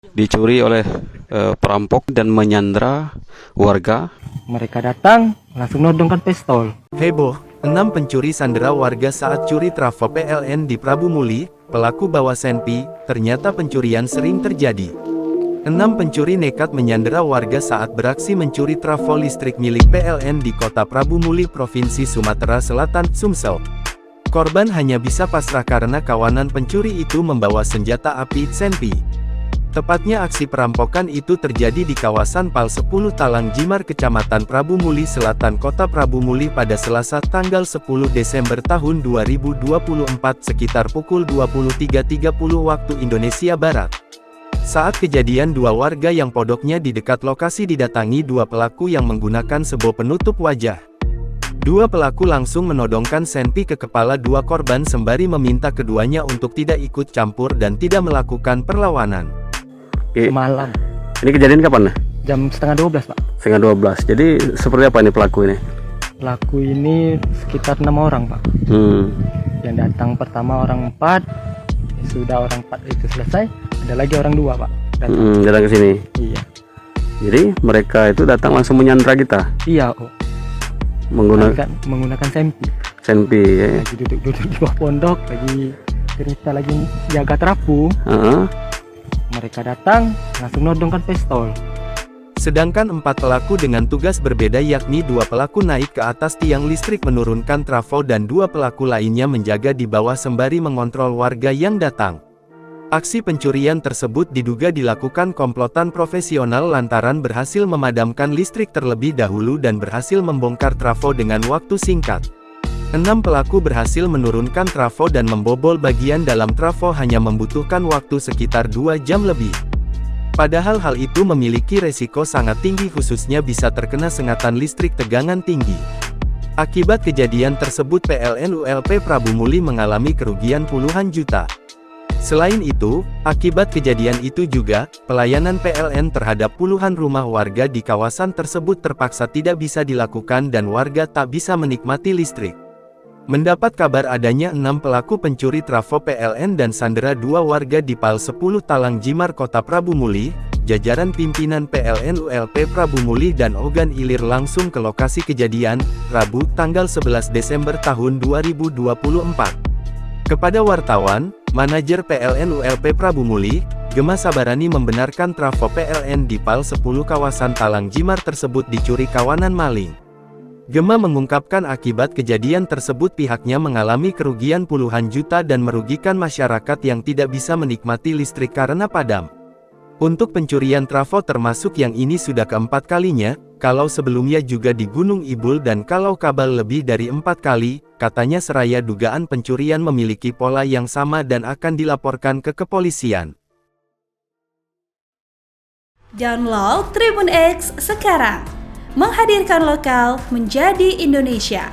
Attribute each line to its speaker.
Speaker 1: dicuri oleh perampok dan menyandra warga.
Speaker 2: Mereka datang langsung nodongkan pistol.
Speaker 3: Heboh, 6 pencuri sandera warga saat curi trafo PLN di Prabu Muli, pelaku bawa senpi, ternyata pencurian sering terjadi. 6 pencuri nekat menyandera warga saat beraksi mencuri trafo listrik milik PLN di kota Prabu Muli, Provinsi Sumatera Selatan, Sumsel. Korban hanya bisa pasrah karena kawanan pencuri itu membawa senjata api, senpi. Tepatnya aksi perampokan itu terjadi di kawasan Pal 10 Talang Jimar, Kecamatan Prabu Muli Selatan, Kota Prabu Muli pada Selasa tanggal 10 Desember tahun 2024 sekitar pukul 23.30 waktu Indonesia Barat. Saat kejadian, dua warga yang podoknya di dekat lokasi didatangi dua pelaku yang menggunakan sebo penutup wajah. Dua pelaku langsung menodongkan senpi ke kepala dua korban sembari meminta keduanya untuk tidak ikut campur dan tidak melakukan perlawanan.
Speaker 2: Malam.
Speaker 1: Ini kejadian kapan?
Speaker 2: Jam setengah 12, Pak.
Speaker 1: Setengah 12. Jadi seperti apa ini pelaku ini?
Speaker 2: Pelaku ini sekitar 6 orang, Pak. Yang datang pertama orang 4. Sudah orang 4 itu selesai, ada lagi orang 2, Pak.
Speaker 1: Datang ke sini.
Speaker 2: Iya.
Speaker 1: Jadi mereka itu datang langsung menyandra kita.
Speaker 2: Iya, oh. Menggunakan senpi.
Speaker 1: Ya.
Speaker 2: Lagi duduk-duduk di bawah pondok, lagi cerita, lagi jaga trapu. Mereka datang langsung nodongkan pistol.
Speaker 3: Sedangkan 4 pelaku dengan tugas berbeda, yakni 2 pelaku naik ke atas tiang listrik menurunkan trafo dan 2 pelaku lainnya menjaga di bawah sembari mengontrol warga yang datang. Aksi pencurian tersebut diduga dilakukan komplotan profesional lantaran berhasil memadamkan listrik terlebih dahulu dan berhasil membongkar trafo dengan waktu singkat. 6 pelaku berhasil menurunkan trafo dan membobol bagian dalam trafo hanya membutuhkan waktu sekitar 2 jam lebih. Padahal hal itu memiliki resiko sangat tinggi, khususnya bisa terkena sengatan listrik tegangan tinggi. Akibat kejadian tersebut PLN ULP Prabu Muli mengalami kerugian puluhan juta. Selain itu, akibat kejadian itu juga, pelayanan PLN terhadap puluhan rumah warga di kawasan tersebut terpaksa tidak bisa dilakukan dan warga tak bisa menikmati listrik. Mendapat kabar adanya 6 pelaku pencuri trafo PLN dan sandera 2 warga di Pal 10 Talang Jimar, Kota Prabu Muli, jajaran pimpinan PLN ULP Prabu Muli dan Ogan Ilir langsung ke lokasi kejadian, Rabu, tanggal 11 Desember tahun 2024. Kepada wartawan, manajer PLN ULP Prabu Muli, Gema Sabarani membenarkan trafo PLN di Pal 10 kawasan Talang Jimar tersebut dicuri kawanan maling. Gema mengungkapkan akibat kejadian tersebut pihaknya mengalami kerugian puluhan juta dan merugikan masyarakat yang tidak bisa menikmati listrik karena padam. Untuk pencurian trafo termasuk yang ini sudah keempat kalinya, kalau sebelumnya juga di Gunung Ibul dan kalau kabel lebih dari 4 kali, katanya seraya dugaan pencurian memiliki pola yang sama dan akan dilaporkan ke kepolisian.
Speaker 4: Download Tribun X sekarang, menghadirkan lokal menjadi Indonesia.